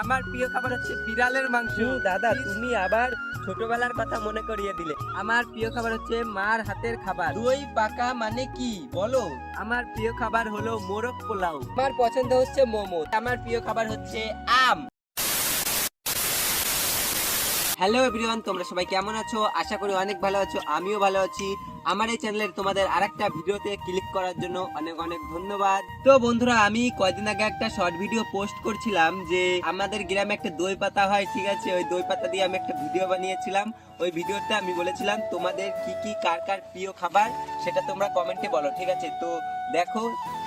আমার প্রিয় খাবার হচ্ছে বিড়ালের মাংস। দাদা তুমি আবার ছোটবেলার কথা মনে করিয়ে দিলে। আমার প্রিয় খাবার হচ্ছে মার হাতের খাবার। দই পাকা মানে কি বলো? আমার প্রিয় খাবার হলো মোরগ পোলাও। আমার পছন্দ হচ্ছে মোমো। আমার প্রিয় খাবার হচ্ছে আম। হ্যালো এভরিওয়ান, তোমরা সবাই কেমন আছো? আশা করি অনেক ভালো আছো, আমিও ভালো আছি। আমার এই চ্যানেলের তোমাদের আরেকটা ভিডিওতে ক্লিক করার জন্য অনেক অনেক ধন্যবাদ। তো বন্ধুরা, আমি কয়দিন আগে একটা শর্ট ভিডিও পোস্ট করছিলাম যে আমাদের গ্রামে একটা দই পাতা হয়, ঠিক আছে? ওই দই পাতা দিয়ে আমি একটা ভিডিও বানিয়েছিলাম। ওই ভিডিওতে আমি বলেছিলাম তোমাদের কি কি কার কার প্রিয় খাবার সেটা তোমরা কমেন্টে বলো, ঠিক আছে? তো দেখো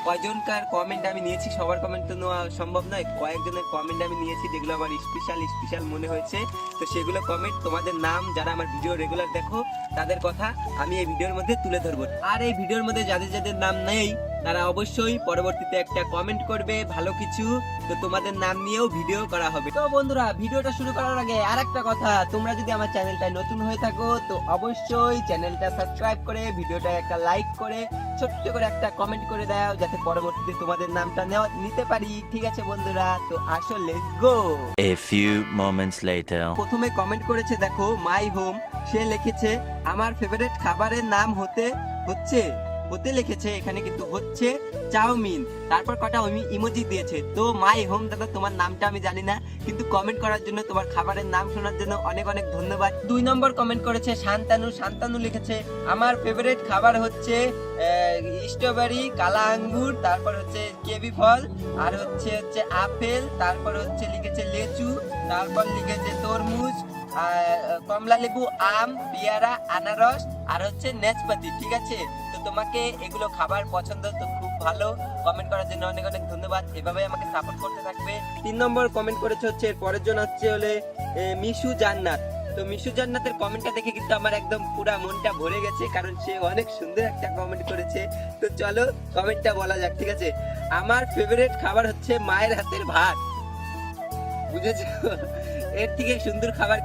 কয়জনকার কমেন্ট আমি নিয়েছি, সবার কমেন্ট তো নেওয়া সম্ভব নয়। কয়েকজনের কমেন্ট আমি নিয়েছি যেগুলো আমার স্পেশাল মনে হয়েছে। তো সেগুলো কমেন্ট, তোমাদের নাম, যারা আমার ভিডিও রেগুলার দেখো তাদের কথা আমি এই ভিডিওর মধ্যে তুলে ধরবো। আর এই ভিডিওর মধ্যে যাদের যাদের নাম নেই তারা অবশ্যই পরবর্তীতে একটা কমেন্ট করবে ভালো কিছু, তো তোমাদের নাম নিয়েও ভিডিও করা হবে। তো বন্ধুরা, ভিডিওটা শুরু করার আগে আরেকটা কথা, তোমরা যদি আমার চ্যানেলটায় নতুন হয়ে থাকো তো অবশ্যই চ্যানেলটা সাবস্ক্রাইব করে ভিডিওটা একটা লাইক করে ছোট্ট করে একটা কমেন্ট করে দাও, যাতে পরবর্তীতে তোমাদের নামটা নিতে পারি, ঠিক আছে বন্ধুরা? তো আসো, let's go. A few moments later. প্রথমে কমেন্ট করেছে দেখো মাই হোম। সে লিখেছে আমার ফেভারিট খাবারের নাম হতে লিখেছে এখানে, কিন্তু হচ্ছে চাউমিন। তারপর কটা ইমোজি দিয়েছে। তো মাই হোম দাদা, তোমার নামটা আমি জানি না, কিন্তু কমেন্ট করার জন্য, তোমার খাবারের নাম শোনার জন্য অনেক অনেক ধন্যবাদ। 2 নম্বর কমেন্ট করেছে শান্তানু লিখেছে আমার ফেভারিট খাবার হচ্ছে স্ট্রবেরি, কালা আঙ্গুর, তারপর হচ্ছে কেবি ফল, আর হচ্ছে আপেল, তারপর হচ্ছে লিখেছে লেচু, তারপর লিখেছে তরমুজ, কমলা লেবু, আম, পেয়ারা, আনারস, আর হচ্ছে নাশপাতি, ঠিক আছে? তো তোমাকে এগুলো খাবার পছন্দ, তো খুব ভালো। কমেন্ট করার জন্য অনেক অনেক ধন্যবাদ, এভাবে আমাকে সাপোর্ট করতে থাকবে। 3 নম্বর কমেন্ট করেছে হচ্ছে পরের জন হচ্ছে মিশু জান্নাত। তো মিশু জান্নাতের কমেন্টটা দেখে কিন্তু আমার একদম পুরা মনটা ভরে গেছে, কারণ সে অনেক সুন্দর একটা কমেন্ট করেছে। তো চলো কমেন্টটা বলা যাক, ঠিক আছে? আমার ফেভারিট খাবার হচ্ছে মায়ের হাতের ভাত। বুঝেছো? এর থেকে সুন্দর খাবার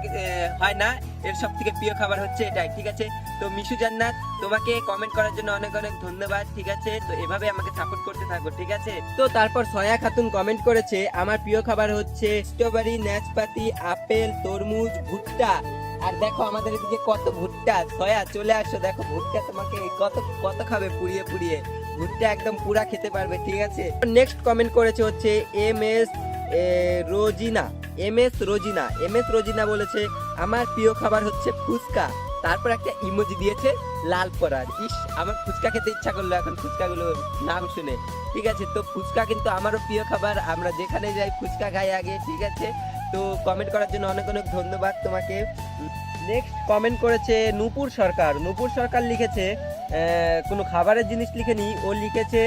হয় না, এর সব থেকে প্রিয় খাবার হচ্ছে এটাই, ঠিক আছে? তো মিশু জান্নাত, তোমাকে কমেন্ট করার জন্য অনেক অনেক ধন্যবাদ, ঠিক আছে? তো এভাবে আমাকে সাপোর্ট করতে থাকো, ঠিক আছে? তো তারপর সয়া খাতুন কমেন্ট করেছে আমার প্রিয় খাবার হচ্ছে স্ট্রবেরি, নাশপাতি, আপেল, তরমুজ, ভুট্টা। আর দেখো আমাদের এদিকে কত ভুট্টা। সয়া চলে আসো, দেখো ভুট্টা তোমাকে কত খাবে পুড়িয়ে ভুট্টা একদম পুরা খেতে পারবে, ঠিক আছে? নেক্সট কমেন্ট করেছে হচ্ছে এম এস রোজিনা বলেছে আমার প্রিয় খাবার হচ্ছে ফুচকা। তারপর একটা ইমোজি দিয়েছে লাল পরার। আমার ফুচকা খেতে ইচ্ছা করলো এখন ফুচকাগুলো নাম শুনে, ঠিক আছে? তো ফুচকা কিন্তু আমারও প্রিয় খাবার, আমরা যেখানে যাই ফুচকা খাই আগে, ঠিক আছে? তো কমেন্ট করার জন্য অনেক অনেক ধন্যবাদ তোমাকে। নেক্সট কমেন্ট করেছে নূপুর সরকার লিখেছে কোনো খাবারের জিনিস লিখেনি, ও লিখেছে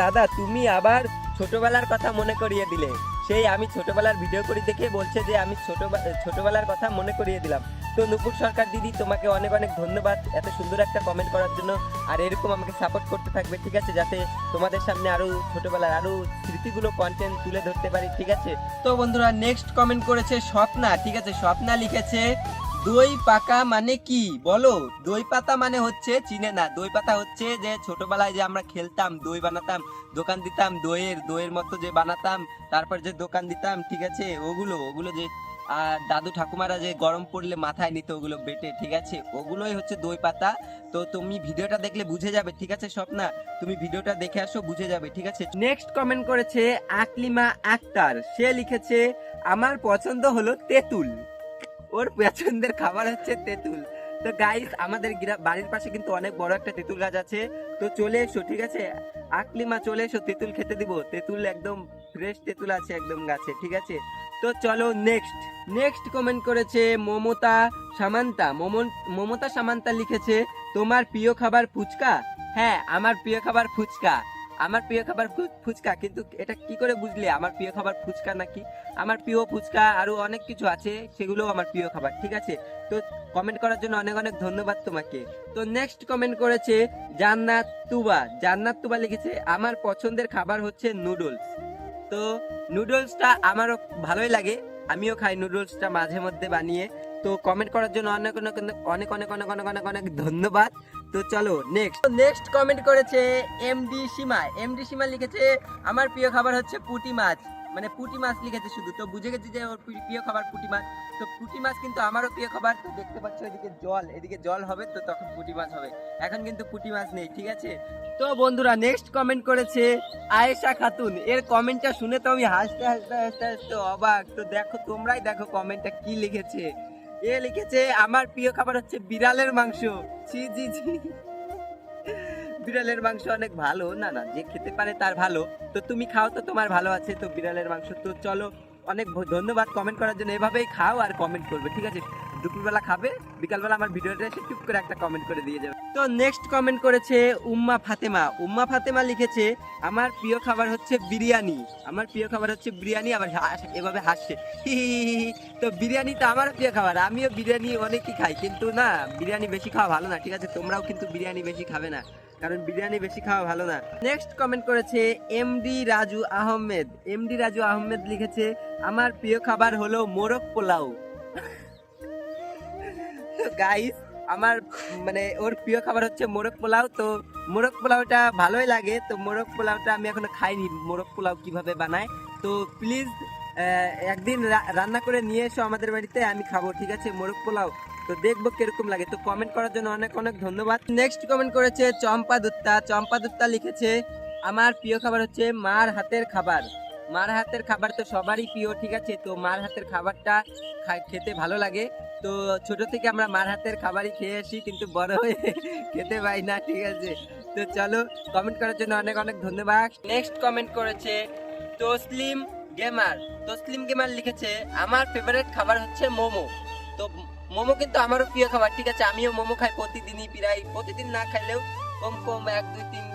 দাদা তুমি আবার ছোটবেলার কথা মনে করিয়ে দিলে। সেই আমি ছোটবেলার ভিডিও করি দেখে বলছে যে আমি ছোটবেলার কথা মনে করিয়ে দিলাম। তো নূপুর সরকার দিদি, তোমাকে অনেক অনেক ধন্যবাদ এত সুন্দর একটা কমেন্ট করার জন্য। আর এরকম আমাকে সাপোর্ট করতে থাকবে, ঠিক আছে? যাতে তোমাদের সামনে আরো ছোটবেলার আরো স্মৃতিগুলো কন্টেন্ট তুলে ধরতে পারি, ঠিক আছে? তো বন্ধুরা, নেক্সট কমেন্ট করেছে স্বপ্না, ঠিক আছে? স্বপ্না লিখেছে দই পাকা মানে কি বলো? দই পাতা মানে হচ্ছে, চিনে না? দই পাতা হচ্ছে যে ছোটবেলায় যে আমরা খেলতাম, দই বানাতাম, দোকান দিতাম, দইয়ের মতো যে বানাতাম, তারপর যে দোকান দিতাম, ঠিক আছে? ওগুলো যে দাদু ঠাকুমারা যে গরম পড়লে মাথায় নিত ওগুলো বেটে, ঠিক আছে? ওগুলোই হচ্ছে দই পাতা। তো তুমি ভিডিওটা দেখলে বুঝে যাবে, ঠিক আছে স্বপ্না? তুমি ভিডিওটা দেখে আসো, বুঝে যাবে, ঠিক আছে? নেক্সট কমেন্ট করেছে আকলিমা আক্তার। সে লিখেছে আমার পছন্দ হলো তেঁতুল। ওর পছন্দের খাবার হচ্ছে তেঁতুল। তো গাইস, আমাদের বাড়ির পাশে কিন্তু অনেক বড় একটা তেঁতুল গাছ আছে। তো চলে এসো, ঠিক আছে? আকলিমা চলে এসো, তেঁতুল খেতে দিব। তেঁতুল একদম ফ্রেশ তেঁতুল আছে একদম গাছে, ঠিক আছে? তো চলো নেক্সট কমেন্ট করেছে মমতা সামান্তা লিখেছে তোমার প্রিয় খাবার ফুচকা। হ্যাঁ, আমার প্রিয় খাবার ফুচকা। কিন্তু এটা কি করে বুঝলে আমার প্রিয় খাবার ফুচকা নাকি? আমার প্রিয় ফুচকা আরো অনেক কিছু আছে, সেগুলো আমার প্রিয় খাবার, ঠিক আছে? তো কমেন্ট করার জন্য অনেক অনেক ধন্যবাদ তোমাকে। তো নেক্সট কমেন্ট করেছে জান্নাত তুবা লিখেছে আমার পছন্দের খাবার হচ্ছে নুডলস। তো নুডলসটা আমারও ভালোই লাগে, আমিও খাই নুডলসটা মাঝে মধ্যে বানিয়ে। তো কমেন্ট করার জন্য অনেক ধন্যবাদ। তো চলো নেক্সট কমেন্ট করেছে এমডি সীমা লিখেছে আমার প্রিয় খাবার হচ্ছে পুঁটি মাছ। মানে পুঁটি মাছ লিখেছে শুধু, তো বুঝে গেছি যে ওর প্রিয় খাবার পুঁটি মাছ। তো পুঁটি মাছ কিন্তু আমারও প্রিয় খাবার। তো দেখতে পাচ্ছ এদিকে জল হবে, তো তখন পুঁটি মাছ হবে। এখন কিন্তু পুঁটি মাছ নেই, ঠিক আছে। তো বন্ধুরা নেক্সট কমেন্ট করেছে আয়েশা খাতুন। এর কমেন্টটা শুনে তো আমি হাসতে হাসতে হাসতে হাসতে অবাক। তো দেখো, তোমরাই দেখো কমেন্টটা কি লিখেছে। এ লিখেছে আমার প্রিয় খাবার হচ্ছে বিড়ালের মাংস। জি জি জি, বিড়ালের মাংস অনেক ভালো। না না, যে খেতে পারে তার ভালো। তো তুমি খাও, তো তোমার ভালো আছে তো বিড়ালের মাংস। তো চলো, অনেক ধন্যবাদ কমেন্ট করার জন্য। এভাবেই খাও আর কমেন্ট করবে, ঠিক আছে। দুপুরবেলা খাবে, বিকালবেলা আমার ভিডিওটা এসে টুক করে একটা কমেন্ট করে দিয়ে যাবে। তো নেক্সট কমেন্ট করেছে উম্মা ফাতেমা। উম্মা ফাতেমা লিখেছে আমার প্রিয় খাবার হচ্ছে বিরিয়ানি। আমার প্রিয় খাবার হচ্ছে বিরিয়ানি। আবার এভাবে হাসছে, হি হি হি হি। তো বিরিয়ানি তো আমারও প্রিয় খাবার, আমিও বিরিয়ানি অনেকই খাই, কিন্তু না, বিরিয়ানি বেশি খাওয়া ভালো না, ঠিক আছে। তোমরাও কিন্তু বিরিয়ানি বেশি খাবে না, কারণ বিরিয়ানি বেশি খাওয়া ভালো না। নেক্সট কমেন্ট করেছে এমডি রাজু আহমেদ। এমডি রাজু আহমেদ লিখেছে আমার প্রিয় খাবার হলো মোরগ পোলাও। গাইস, আমার মানে ওর প্রিয় খাবার হচ্ছে মোরগ পোলাও। তো মোরগ পোলাওটা ভালোই লাগে। তো মোরগ পোলাওটা আমি এখনো খাইনি, মোরগ পোলাও কিভাবে বানায়। তো প্লিজ একদিন রান্না করে নিয়ে এসো আমাদের বাড়িতে, আমি খাবো, ঠিক আছে, মোরগ পোলাও। তো দেখবো কিরকম লাগে। তো কমেন্ট করার জন্য অনেক অনেক ধন্যবাদ। নেক্সট কমেন্ট করেছে চম্পা দুত্তা। চম্পা দুত্তা লিখেছে আমার প্রিয় খাবার হচ্ছে মার হাতের খাবার। মার হাতের খাবার তো সবারই প্রিয়, ঠিক আছে। তো মার হাতের খাবারটা খেতে ভালো লাগে। তো ছোট থেকে আমরা মার হাতের খাবারই খেয়ে আসি, কিন্তু বড় হয়ে খেতে পাই না, ঠিক আছে। তো চলো, কমেন্ট করার জন্য অনেক অনেক ধন্যবাদ। নেক্সট কমেন্ট করেছে তসলিম গেমার। তসলিম গেমার লিখেছে আমার ফেভারিট খাবার হচ্ছে মোমো। তো মোমো কিন্তু আমারও প্রিয় খাবার, ঠিক আছে। আমিও মোমো খাই প্রতিদিনই, প্রায় প্রতিদিন না খাইলেও কম কম 1-2-3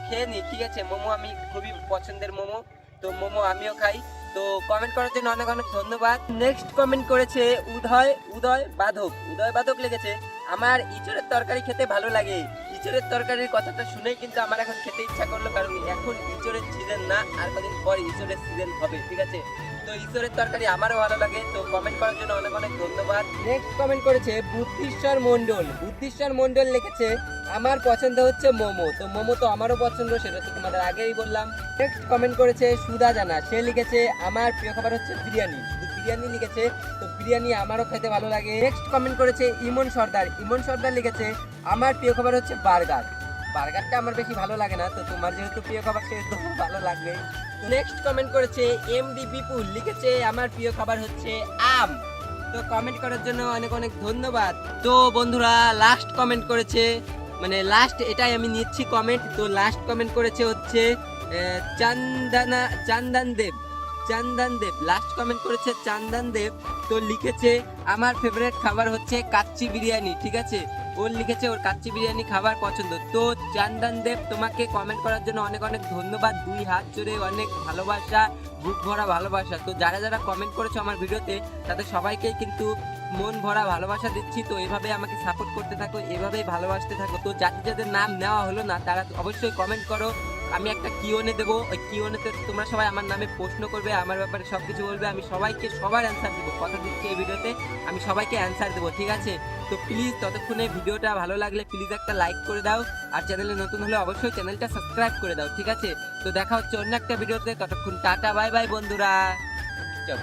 খেয়ে নিই, ঠিক আছে। মোমো আমি খুবই পছন্দের মোমো, তো মোমো আমিও খাই। তো কমেন্ট করার জন্য অনেক অনেক ধন্যবাদ। নেক্সট কমেন্ট করেছে উদয় বাধক। উদয় বাধক লিখেছে আমার ইঁচড়ের তরকারি খেতে ভালো লাগে। ইঁচড়ের তরকারির কথাটা শুনেই কিন্তু আমার এখন খেতে ইচ্ছা করলো, কারণ এখন ইঁচড়ের সিজন না, আর কদিন পর ইঁচড়ের সিজন হবে, ঠিক আছে। তো ইঁচড়ের তরকারি আমারও ভালো লাগে। তো কমেন্ট করার জন্য অনেক অনেক ধন্যবাদ। নেক্সট কমেন্ট করেছে বুদ্ধিশ্বর মণ্ডল। বুদ্ধিশ্বর মণ্ডল লিখেছে আমার পছন্দ হচ্ছে মোমো। তো মোমো তো আমারও পছন্দ, সেটা তো তোমাদের আগেই বললাম। নেক্সট কমেন্ট করেছে সুধা জানা। সে লিখেছে আমার প্রিয় খাবার হচ্ছে বিরিয়ানি। শুধু বিরিয়ানি লিখেছে, তো বিরিয়ানি আমারও খেতে ভালো লাগে। নেক্সট কমেন্ট করেছে ইমন সর্দার। ইমন সর্দার লিখেছে আমার প্রিয় খাবার হচ্ছে বার্গার। বার্গারটা আমার বেশি ভালো লাগে না, তো তোমার যেহেতু প্রিয় খাবার সেহেতু ভালো লাগবে। নেক্সট কমেন্ট করেছে এমডি বিপুল। লিখেছে আমার প্রিয় খাবার হচ্ছে আম। তো কমেন্ট করার জন্য অনেক অনেক ধন্যবাদ। তো বন্ধুরা লাস্ট কমেন্ট করেছে, মানে লাস্ট এটাই আমি নিচ্ছি কমেন্ট। তো লাস্ট কমেন্ট করেছে হচ্ছে চান্দন দেব। লাস্ট কমেন্ট করেছে চান্দন দেব। তো লিখেছে আমার ফেভারিট খাবার হচ্ছে কাচ্চি বিরিয়ানি, ঠিক আছে। ওর লিখেছে ওর কাচ্চি বিরিয়ানি খাবার পছন্দ। তো চান্দন দেব, তোমাকে কমেন্ট করার জন্য অনেক অনেক ধন্যবাদ। 2 হাত জুড়ে অনেক ভালোবাসা, বুক ভরা ভালোবাসা। তো যারা যারা কমেন্ট করেছো আমার ভিডিওতে, তাদের সবাইকেই কিন্তু মন ভরা ভালোবাসা দিচ্ছি। তো এভাবে আমাকে সাপোর্ট করতে থাকো, এভাবেই ভালোবাসতে থাকো। তো যাদের নাম নেওয়া হলো না, তারা অবশ্যই কমেন্ট করো। আমি একটা কিওনে দেবো, ওই কিওনেতে তোমরা সবাই আমার নামে প্রশ্ন করবে, আমার ব্যাপারে সবকিছু বলবে। আমি সবাইকে সবার অ্যান্সার দেবো, কথা দিচ্ছি এই ভিডিওতে আমি সবাইকে অ্যান্সার দেবো, ঠিক আছে। তো প্লিজ ততক্ষণে ভিডিওটা ভালো লাগলে প্লিজ একটা লাইক করে দাও, আর চ্যানেলে নতুন হলে অবশ্যই চ্যানেলটা সাবস্ক্রাইব করে দাও, ঠিক আছে। তো দেখা হচ্ছে অন্য একটা ভিডিওতে, ততক্ষণ টাটা বাই বাই বন্ধুরা। চল